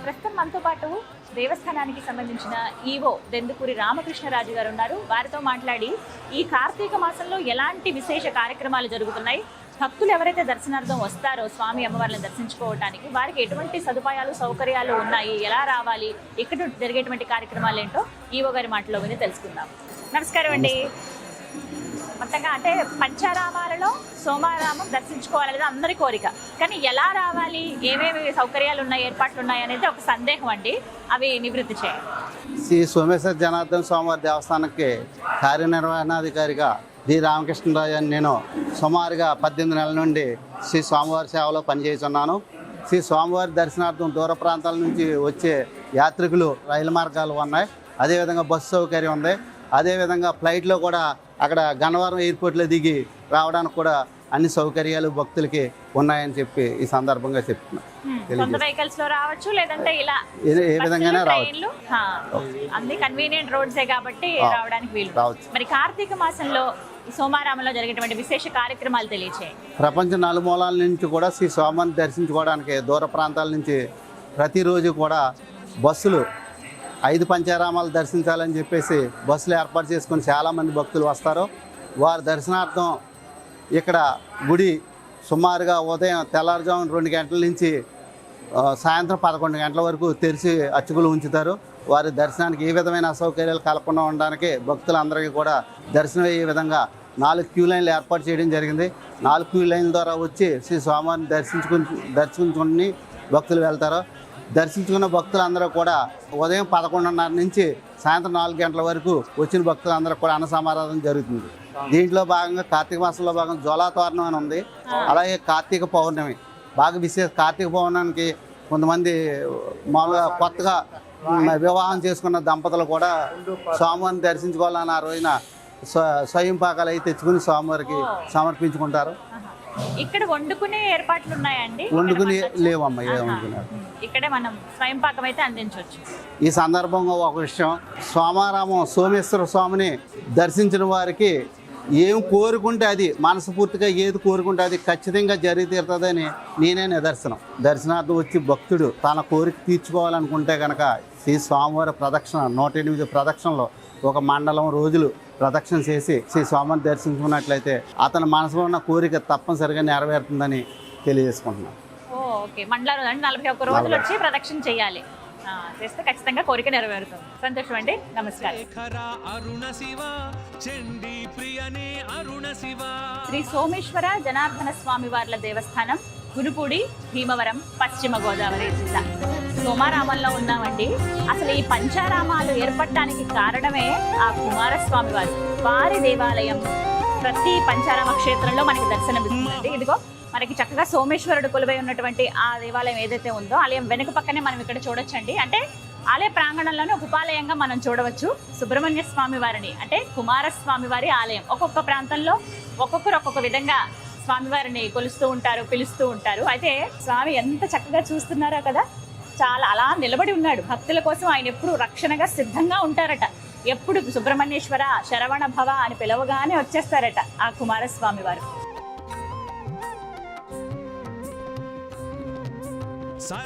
ప్రస్తుతం మనతో పాటు దేవస్థానానికి సంబంధించిన ఈవో దెందుకూరి రామకృష్ణరాజు గారు ఉన్నారు. వారితో మాట్లాడి ఈ కార్తీక మాసంలో ఎలాంటి విశేష కార్యక్రమాలు జరుగుతున్నాయి, భక్తులు ఎవరైతే దర్శనార్థం వస్తారో స్వామి అమ్మవారిని దర్శించుకోవడానికి వారికి ఎటువంటి సదుపాయాలు సౌకర్యాలు ఉన్నాయి, ఎలా రావాలి, ఇక్కడ జరిగేటువంటి కార్యక్రమాలు ఏంటో ఈవో గారి మాటలో విని తెలుసుకుందాం. నమస్కారం అండి. మొత్తంగా అంటే పంచారామాలలో సోమారామం దర్శించుకోవాలనేది అందరి కోరిక, కానీ ఎలా రావాలి, ఏమేమి సౌకర్యాలు ఉన్నాయి, ఏర్పాట్లు ఉన్నాయి అనేది ఒక సందేహం అండి. అవి నివృత్తి చేయాలి. శ్రీ సోమేశ్వర జనార్దన స్వామివారి దేవస్థానానికి కార్యనిర్వహణాధికారిగా డి రామకృష్ణరాజు అని నేను సుమారుగా 18 నెలల నుండి శ్రీ స్వామివారి సేవలో పనిచేస్తున్నాను. శ్రీ స్వామివారి దర్శనార్థం దూర ప్రాంతాల నుంచి వచ్చే యాత్రికులు రైలు మార్గాలు ఉన్నాయి, అదేవిధంగా బస్సు సౌకర్యం ఉంది, అదేవిధంగా ఫ్లైట్లో కూడా అక్కడ గన్నవరం ఎయిర్పోర్ట్లో దిగి రావడానికి కూడా అన్ని సౌకర్యాలు భక్తులకి ఉన్నాయని చెప్పి ఈ సందర్భంగా చెప్తున్నాను. వెహికల్స్ లో రావచ్చు, లేదంటే ఇలా ఏ విధంగానే రావచ్చు. అన్ని కన్వీనియంట్ రోడ్సే కాబట్టి రావడానికి వీలు రావచ్చు. మరి కార్తీక మాసంలో సోమారామంలో జరిగేటువంటి విశేష కార్యక్రమాలు తెలియచేయండి. ప్రపంచ నలుమూలాల నుంచి కూడా శ్రీ స్వామిని దర్శించుకోవడానికి దూర ప్రాంతాల నుంచి ప్రతిరోజు కూడా బస్సులు 5 పంచారామాలు దర్శించాలని చెప్పేసి బస్సులు ఏర్పాటు చేసుకొని చాలామంది భక్తులు వస్తారు. వారి దర్శనార్థం ఇక్కడ గుడి సుమారుగా ఉదయం తెల్లారుజామున 2 గంటల నుంచి సాయంత్రం 11 గంటల వరకు తెరిచి అర్చకులు ఉంచుతారు. వారి దర్శనానికి ఏ విధమైన అసౌకర్యాలు కలగకుండా ఉండడానికి భక్తులందరికీ కూడా దర్శనం అయ్యే విధంగా 4 క్యూ లైన్లు ఏర్పాటు చేయడం జరిగింది. 4 క్యూ లైన్ల ద్వారా వచ్చి శ్రీ స్వామివారిని దర్శించుకుని భక్తులు వెళ్తారు. దర్శించుకున్న భక్తులందరూ కూడా ఉదయం 11:30 నుంచి సాయంత్రం 4 గంటల వరకు వచ్చిన భక్తులందరూ కూడా అన్న సమారాధన జరుగుతుంది. దీంట్లో భాగంగా కార్తీక మాసంలో భాగంగా జ్వాలాతోరణం అని ఉంది, అలాగే కార్తీక పౌర్ణమి బాగా విశేష. కార్తీక పౌర్ణమికి కొంతమంది మామూలుగా కొత్తగా వివాహం చేసుకున్న దంపతులు కూడా స్వామివారిని దర్శించుకోవాలని ఆ రోజున స్వయం పాకాలు అయితే తెచ్చుకుని స్వామివారికి సమర్పించుకుంటారు. ఇక్కడ వండుకునే ఏర్పాట్లు ఉన్నాయండి? వండుకుని లేవమ్మా, ఏమనుకున్నారు ఇక్కడే మనం స్వయం పాకం అయితే అందించవచ్చు. ఈ సందర్భంగా ఒక విషయం, సోమారామం సోమేశ్వర స్వామిని దర్శించిన వారికి ఏం కోరుకుంటే అది మనస్ఫూర్తిగా ఏది కోరుకుంటే అది ఖచ్చితంగా జరిగి తీరుతుందని నేనే నిదర్శనం. దర్శనార్థం వచ్చి భక్తుడు తన కోరిక తీర్చుకోవాలనుకుంటే కనుక శ్రీ స్వామివారి ప్రదక్షిణ 108 ప్రదక్షిణలో ఒక మండలం రోజులు ప్రదక్షిణ చేసి శ్రీ స్వామిని దర్శించుకున్నట్లయితే అతని మనసులో ఉన్న కోరిక తప్పనిసరిగా నెరవేరుతుందని తెలియజేసుకుంటున్నాను. ఓకే, మండలం అంటే 41 రోజులు వచ్చి ప్రదక్షిణ చేయాలి, చేస్తే ఖచ్చితంగా కోరిక నెరవేరుతుంది. సంతోషం అండి, నమస్కారం. అరుణ శివ చండీ ప్రియనే అరుణ శివ. శ్రీ సోమేశ్వర జనార్దన స్వామి వార్ల దేవస్థానం, గురుపూడి, భీమవరం, పశ్చిమ గోదావరి జిల్లా. సోమారామంలో ఉన్నామండి. అసలు ఈ పంచారామాలు ఏర్పడటానికి కారణమే ఆ కుమారస్వామి వారి దేవాలయం. ప్రతి పంచారామ క్షేత్రంలో మనకి దర్శనమిస్తుందండి. ఇదిగో మనకి చక్కగా సోమేశ్వరుడు కొలువై ఉన్నటువంటి ఆ దేవాలయం ఏదైతే ఉందో ఆలయం వెనుక పక్కనే మనం ఇక్కడ చూడొచ్చండి. అంటే ఆలయ ప్రాంగణంలోనే ఒక ఉపాలయంగా మనం చూడవచ్చు సుబ్రహ్మణ్య స్వామి వారిని, అంటే కుమారస్వామి వారి ఆలయం. ఒక్కొక్క ప్రాంతంలో ఒక్కొక్కరు ఒక్కొక్క విధంగా స్వామివారిని కొలుస్తూ ఉంటారు, పిలుస్తూ ఉంటారు. అయితే స్వామి ఎంత చక్కగా చూస్తున్నారో కదా, చాలా అలా నిలబడి ఉన్నాడు. భక్తుల కోసం ఆయన ఎప్పుడు రక్షణగా సిద్ధంగా ఉంటారట. ఎప్పుడు సుబ్రహ్మణ్యేశ్వర శరవణ భవ అని పిలవగానే వచ్చేస్తారట ఆ కుమారస్వామి వారు.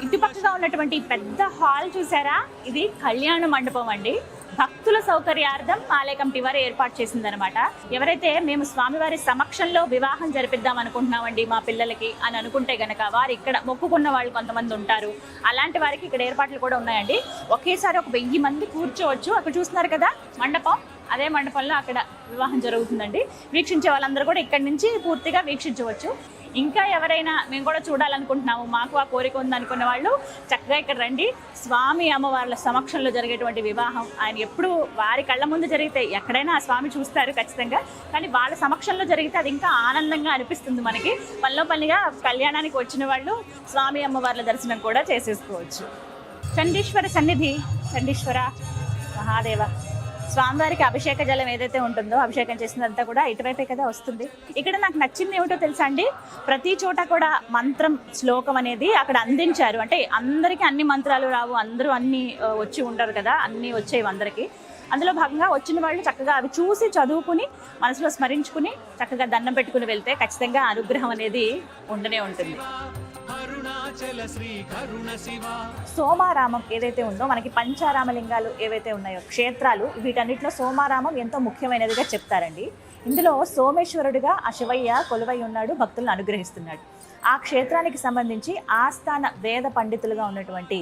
ఇటుపక్కగా ఉన్నటువంటి పెద్ద హాల్ చూసారా, ఇది కళ్యాణ మండపం అండి. భక్తుల సౌకర్యార్థం ఆలయ కమిటీ వారు ఏర్పాటు చేసిందనమాట. ఎవరైతే మేము స్వామివారి సమక్షంలో వివాహం జరిపిద్దాం అనుకుంటున్నామండి మా పిల్లలకి అని అనుకుంటే గనక వారు ఇక్కడ మొక్కుకున్న వాళ్ళు కొంతమంది ఉంటారు. అలాంటి వారికి ఇక్కడ ఏర్పాట్లు కూడా ఉన్నాయండి. ఒకేసారి ఒక 1000 మంది కూర్చోవచ్చు. అక్కడ చూస్తున్నారు కదా మండపం, అదే మండపంలో అక్కడ వివాహం జరుగుతుందండి. వీక్షించే వాళ్ళందరూ కూడా ఇక్కడి నుంచి పూర్తిగా వీక్షించవచ్చు. ఇంకా ఎవరైనా మేము కూడా చూడాలనుకుంటున్నాము, మాకు ఆ కోరిక ఉందనుకున్న వాళ్ళు చక్కగా ఇక్కడ రండి. స్వామి అమ్మవార్ల సమక్షంలో జరిగేటువంటి వివాహం ఆయన ఎప్పుడు వారి కళ్ళ ముందు జరిగితే ఎక్కడైనా ఆ స్వామి చూస్తారు ఖచ్చితంగా, కానీ వాళ్ళ సమక్షంలో జరిగితే అది ఇంకా ఆనందంగా అనిపిస్తుంది మనకి. పనిగా కళ్యాణానికి వచ్చిన వాళ్ళు స్వామి అమ్మవార్ల దర్శనం కూడా చేసేసుకోవచ్చు. చండీశ్వర సన్నిధి, చండీశ్వర మహాదేవ స్వామివారికి అభిషేక జలం ఏదైతే ఉంటుందో అభిషేకం చేసినంతా కూడా ఇటువైపే కదా వస్తుంది. ఇక్కడ నాకు నచ్చింది ఏమిటో తెలుసా అండి, ప్రతి చోట కూడా మంత్రం శ్లోకం అనేది అక్కడ అందించారు. అంటే అందరికీ అన్ని మంత్రాలు రావు, అందరూ అన్ని వచ్చి ఉండరు కదా, అన్నీ వచ్చేవి అందరికీ. అందులో భాగంగా వచ్చిన వాళ్ళు చక్కగా అవి చూసి చదువుకుని మనసులో స్మరించుకుని చక్కగా దండం పెట్టుకుని వెళ్తే ఖచ్చితంగా అనుగ్రహం అనేది ఉండనే ఉంటుంది. అరుణాచల శ్రీ కరుణ శివ సోమారామం ఏదైతే ఉందో, మనకి పంచారామలింగాలు ఏవైతే ఉన్నాయో క్షేత్రాలు, వీటన్నిటిలో సోమారామం ఎంతో ముఖ్యమైనదిగా చెప్తారండి. ఇందులో సోమేశ్వరుడిగా ఆ శివయ్య కొలువై ఉన్నాడు, భక్తులను అనుగ్రహిస్తున్నాడు. ఆ క్షేత్రానికి సంబంధించి ఆస్థాన వేద పండితులుగా ఉన్నటువంటి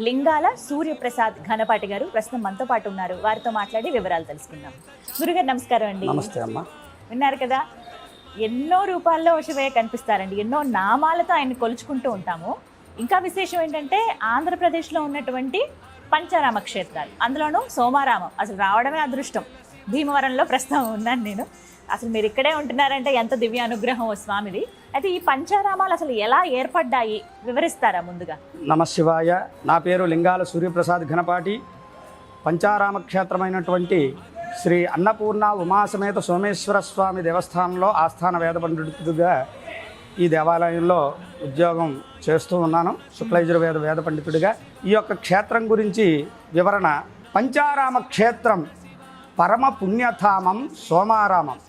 లింగాల సూర్యప్రసాద్ ఘనపాటి గారు ప్రస్తుతం మనతో పాటు ఉన్నారు. వారితో మాట్లాడి వివరాలు తెలుసుకుందాం. గురుగారు నమస్కారం అండి. నమస్తే అమ్మ. విన్నారు కదా, ఎన్నో రూపాల్లో శివయ్య కనిపిస్తారండి, ఎన్నో నామాలతో ఆయన కొలుచుకుంటూ ఉంటాము. ఇంకా విశేషం ఏంటంటే ఆంధ్రప్రదేశ్లో ఉన్నటువంటి పంచారామ క్షేత్రాలు, అందులోనూ సోమారామం అసలు రావడమే అదృష్టం. భీమవరంలో ప్రస్తుతం ఉన్నాను నేను. అసలు మీరు ఇక్కడే ఉంటున్నారంటే ఎంత దివ్య అనుగ్రహం స్వామిది. అయితే ఈ పంచారామాలు అసలు ఎలా ఏర్పడ్డాయి వివరిస్తారా ముందుగా? నమశివాయ. నా పేరు లింగాల సూర్యప్రసాద్ ఘనపాటి. పంచారామ క్షేత్రమైనటువంటి శ్రీ అన్నపూర్ణ ఉమాసమేత సోమేశ్వర స్వామి దేవస్థానంలో ఆస్థాన వేద పండితుడిగా ఈ దేవాలయంలో ఉద్యోగం చేస్తూ ఉన్నాను. శుక్లయజుర్వేద వేద పండితుడిగా. ఈ యొక్క క్షేత్రం గురించి వివరణ. పంచారామ క్షేత్రం పరమ పుణ్యధామం సోమారామం.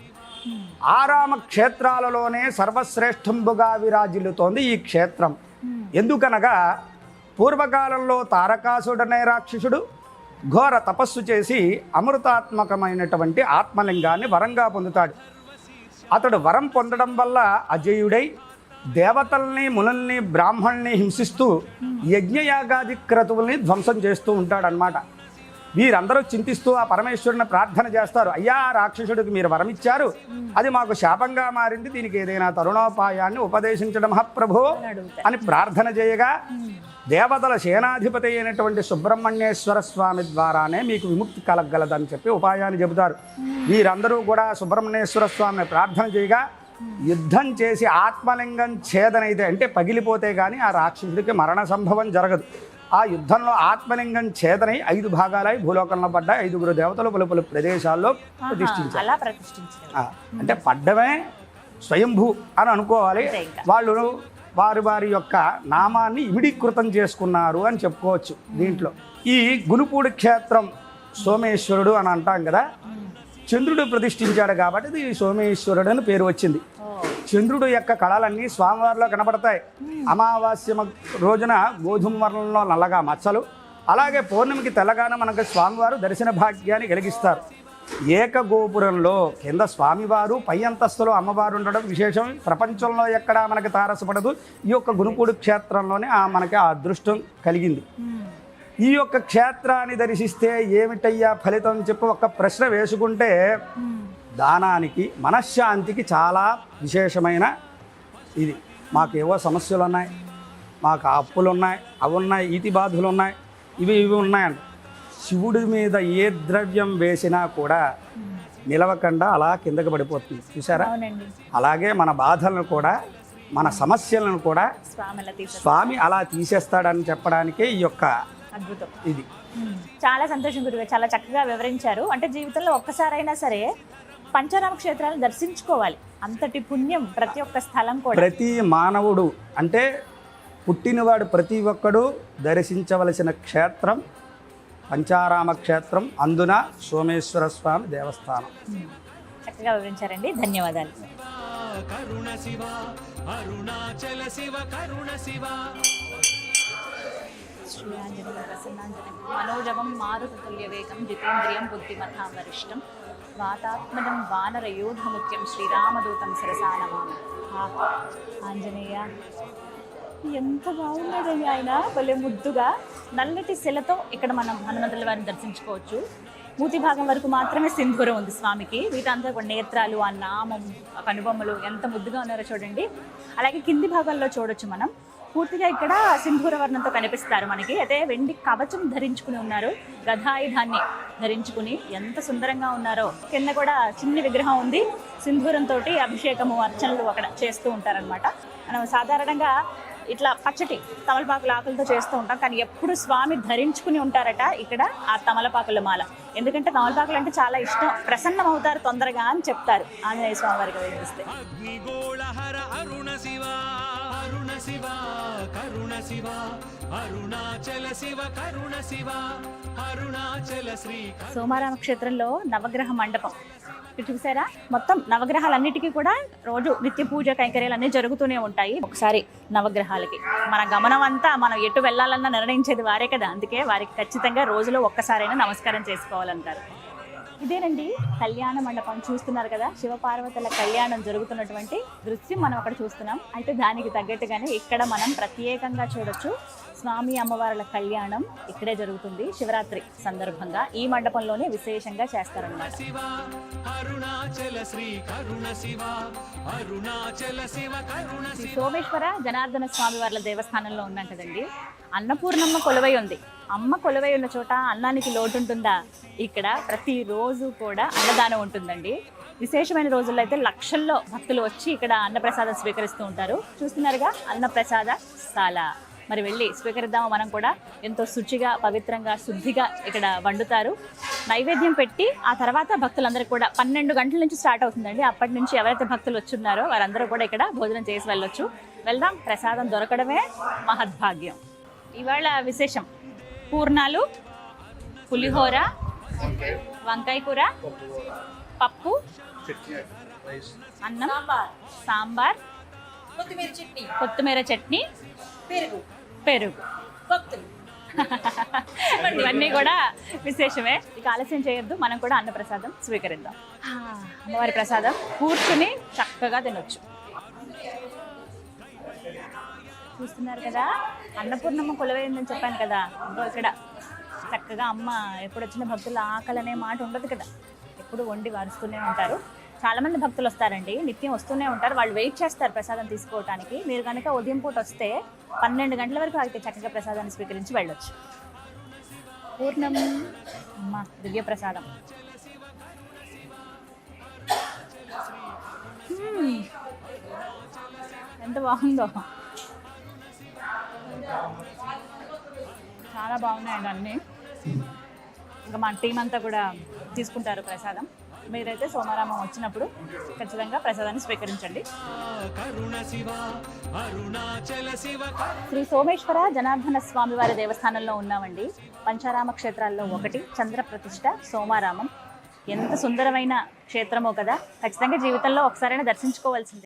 ఆరామ క్షేత్రాలలోనే సర్వశ్రేష్ఠంబుగా విరాజిల్లుతోంది ఈ క్షేత్రం. ఎందుకనగా పూర్వకాలంలో తారకాసుడనే రాక్షసుడు ఘోర తపస్సు చేసి అమృతాత్మకమైనటువంటి ఆత్మలింగాన్ని వరంగా పొందుతాడు. అతడు వరం పొందడం వల్ల అజేయుడై దేవతల్ని, మునుల్ని, బ్రాహ్మణుల్ని హింసిస్తూ యజ్ఞయాగాది క్రతువుల్ని ధ్వంసం చేస్తూ ఉంటాడనమాట. వీరందరూ చింతిస్తూ ఆ పరమేశ్వరుని ప్రార్థన చేస్తారు. అయ్యా, రాక్షసుడికి మీరు వరం ఇచ్చారు, అది మాకు శాపంగా మారింది, దీనికి ఏదైనా తరుణోపాయాన్ని ఉపదేశించడం మహాప్రభో అని ప్రార్థన చేయగా దేవతల సేనాధిపతి అయినటువంటి సుబ్రహ్మణ్యేశ్వర స్వామి ద్వారానే మీకు విముక్తి కలగలదని చెప్పి ఉపాయాన్ని చెబుతారు. వీరందరూ కూడా సుబ్రహ్మణ్యేశ్వర స్వామిని ప్రార్థన చేయగా యుద్ధం చేసి ఆత్మలింగం ఛేదనైతే అంటే పగిలిపోతే కానీ ఆ రాక్షసుడికి మరణ సంభవం జరగదు. ఆ యుద్ధంలో ఆత్మలింగం ఛేదనై 5 భాగాలై భూలోకంలో పడ్డాయి. 5గురు దేవతలు పలు పలు ప్రదేశాల్లో ప్రతిష్ఠించారు. అంటే పడ్డమే స్వయంభూ అని అనుకోవాలి. వాళ్ళు వారి యొక్క నామాన్ని ఇమిడీకృతం చేసుకున్నారు అని చెప్పుకోవచ్చు. దీంట్లో ఈ గునుపూడి క్షేత్రం సోమేశ్వరుడు అని అంటాం కదా, చంద్రుడు ప్రతిష్ఠించాడు కాబట్టి ఇది సోమేశ్వరుడు అని పేరు వచ్చింది. చంద్రుడు యొక్క కళలన్నీ స్వామివారిలో కనపడతాయి. అమావాస్య రోజున గోధుమ వర్ణంలో నల్లగా మచ్చలు, అలాగే పౌర్ణమికి తెల్లగానే మనకు స్వామివారు దర్శన భాగ్యాన్ని కలిగిస్తారు. ఏకగోపురంలో కింద స్వామివారు, పై అంతస్తులో అమ్మవారు ఉండడం విశేషం. ప్రపంచంలో ఎక్కడా మనకి తారసపడదు. ఈ యొక్క గునుపూడి క్షేత్రంలోనే మనకి ఆ అదృష్టం కలిగింది. ఈ యొక్క క్షేత్రాన్ని దర్శిస్తే ఏమిటయ్యా ఫలితం చెప్పి ఒక ప్రశ్న వేసుకుంటే, దానానికి, మనశ్శాంతికి చాలా విశేషమైన ఇది. మాకేవో సమస్యలు ఉన్నాయి, మాకు అప్పులు ఉన్నాయి, అవి ఉన్నాయి, ఈతి బాధలు ఉన్నాయి, ఇవి ఉన్నాయండి. శివుడి మీద ఏ ద్రవ్యం వేసినా కూడా నిలవకుండా అలా కిందకి పడిపోతుంది, చూసారా? అలాగే మన బాధలను కూడా, మన సమస్యలను కూడా స్వామి అలా తీసేస్తాడని చెప్పడానికే ఈ యొక్క అద్భుతం ఇది. చాలా సంతోషం గురుగారు, చాలా చక్కగా వివరించారు. అంటే జీవితంలో ఒక్కసారైనా సరే పంచారామ క్షేత్రాలను దర్శించుకోవాలి. అంతటి పుణ్యం ప్రతి ఒక్క స్థలం కూడా. ప్రతి మానవుడు అంటే పుట్టినవాడు ప్రతి ఒక్కడు దర్శించవలసిన క్షేత్రం పంచారామ క్షేత్రం, అందున సోమేశ్వర స్వామి దేవస్థానం. చక్కగా వివరించారండి, ధన్యవాదాలు. కరుణ శివ అరుణాచల శివ కరుణ శివ శ్రీయాంజనేయ ప్రసన్నాంజనేయ మనోజవం మారుతతుల్య వేగం జితేంద్రియం బుద్ధిమతాం వరిష్టం వాతాత్మజం వానరయోధముఖ్యం శ్రీరామదూతం శిరసానమామి. ఆంజనేయ ఎంత బాగున్నదండి ఆయన, భలే ముద్దుగా నల్లటి శిలతో ఇక్కడ మనం హనుమంతుల వారిని దర్శించుకోవచ్చు. మూతి భాగం వరకు మాత్రమే సింధూరం ఉంది స్వామికి. వీటంతా కూడా నేత్రాలు, ఆ నామం, ఆ కనుబొమ్మలు ఎంత ముద్దుగా ఉన్నారో చూడండి. అలాగే కింది భాగంలో చూడొచ్చు మనం, పూర్తిగా ఇక్కడ సింధూర వర్ణంతో కనిపిస్తారు మనకి. అయితే వెండి కవచం ధరించుకుని ఉన్నారు, గదాయుధాన్ని ధరించుకుని ఎంత సుందరంగా ఉన్నారో. కింద కూడా చిన్ని విగ్రహం ఉంది, సింధూరంతో అభిషేకము, అర్చనలు అక్కడ చేస్తూ ఉంటారనమాట. మనం సాధారణంగా ఇట్లా పచ్చటి తమలపాకుల ఆకులతో చేస్తూ ఉంటాం, కానీ ఎప్పుడు స్వామి ధరించుకుని ఉంటారట ఇక్కడ ఆ తమలపాకుల మాల. ఎందుకంటే తమలపాకులు అంటే చాలా ఇష్టం, ప్రసన్నం అవుతారు తొందరగా అని చెప్తారు ఆంజనేయ స్వామి వారికి వేధిస్తే. అగ్నిగోళహర అరుణ శివ అరుణ శివ కరుణ శివ అరుణాచల శివ కరుణ శివ అరుణాచల శ్రీ సోమారామ క్షేత్రంలో నవగ్రహ మండపం ఇక్కడ చూసారా, మొత్తం నవగ్రహాలన్నిటికీ కూడా రోజు నిత్య పూజ కైంకర్యాలు అన్నీ జరుగుతూనే ఉంటాయి. ఒకసారి నవగ్రహాలకి మన గమనం అంతా మనం ఎటు వెళ్ళాలన్నా నిర్ణయించేది వారే కదా, అందుకే వారికి ఖచ్చితంగా రోజులో ఒక్కసారైనా నమస్కారం చేసుకోవాలంటారు. ఇదేనండి కళ్యాణ మండపం చూస్తున్నారు కదా, శివపార్వతుల కళ్యాణం జరుగుతున్నటువంటి దృశ్యం మనం అక్కడ చూస్తున్నాం. అయితే దానికి తగ్గట్టుగానే ఇక్కడ మనం ప్రత్యేకంగా చూడొచ్చు స్వామి అమ్మవార్ల కళ్యాణం ఇక్కడే జరుగుతుంది. శివరాత్రి సందర్భంగా ఈ మండపంలోనే విశేషంగా చేస్తారన్నమాట. అరుణాచల శ్రీ కరుణ శివ అరుణాచల శివ కరుణ శ్రీ సోమేశ్వర జనార్దన స్వామి వార్ల దేవస్థానంలో ఉన్నాం కదండి. అన్నపూర్ణమ్మ కొలువై ఉంది. అమ్మ కొలువై ఉన్న చోట అన్నానికి లోటు ఉంటుందా? ఇక్కడ ప్రతిరోజు కూడా అన్నదానం ఉంటుందండి. విశేషమైన రోజుల్లో అయితే లక్షల్లో భక్తులు వచ్చి ఇక్కడ అన్నప్రసాదం స్వీకరిస్తూ ఉంటారు. చూస్తున్నారుగా అన్నప్రసాద శాల. మరి వెళ్ళి స్వీకరిద్దాము మనం కూడా. ఎంతో శుచిగా, పవిత్రంగా, శుద్ధిగా ఇక్కడ వండుతారు. నైవేద్యం పెట్టి ఆ తర్వాత భక్తులందరూ కూడా 12 గంటల నుంచి స్టార్ట్ అవుతుందండి. అప్పటి నుంచి ఎవరైతే భక్తులు వచ్చున్నారో వారందరూ కూడా ఇక్కడ భోజనం చేసి వెళ్ళొచ్చు. వెళ్దాం, ప్రసాదం దొరకడమే మహద్భాగ్యం. ఇవాళ విశేషం పూర్ణాలు, పులిహోర, వంకాయ కూర, పప్పు, అన్నం, సాంబార్, కొత్తిమీర చట్నీ, పెరుగు. ఇవన్నీ కూడా విశేషమే. ఇక ఆలస్యం చేయొద్దు, మనం కూడా అన్న ప్రసాదం స్వీకరిద్దాం. అమ్మవారి ప్రసాదం కూర్చుని చక్కగా తినొచ్చు. చూస్తున్నారు కదా, అన్నపూర్ణమ్మ కొలువైందని చెప్పాను కదా. ఇక్కడ చక్కగా అమ్మ ఎప్పుడు వచ్చిన భక్తుల ఆకలి అనే మాట ఉండదు కదా, ఎప్పుడు వండి వారుస్తూనే ఉంటారు. చాలామంది భక్తులు వస్తారండి, నిత్యం వస్తూనే ఉంటారు. వాళ్ళు వెయిట్ చేస్తారు ప్రసాదం తీసుకోవడానికి. మీరు కనుక ఉదయం పూట వస్తే 12 గంటల వరకు అయితే చక్కగా ప్రసాదాన్ని స్వీకరించి వెళ్ళొచ్చు. పూర్ణం అమ్మ దివ్య ప్రసాదం. ఎంత బాగుందో, చాలా బాగున్నాయండి అన్నీ. ఇంకా మా టీం అంతా కూడా తీసుకుంటారు ప్రసాదం. మీరైతే సోమవారం వచ్చినప్పుడు ఖచ్చితంగా ప్రసాదాన్ని స్వీకరించండి. శ్రీ సోమేశ్వర జనార్దన స్వామి వారి దేవస్థానంలో ఉన్నామండి. పంచారామ క్షేత్రాల్లో ఒకటి చంద్ర ప్రతిష్ఠ సోమారామం. ఎంత సుందరమైన క్షేత్రమో కదా, ఖచ్చితంగా జీవితంలో ఒకసారైనా దర్శించుకోవాల్సిందే.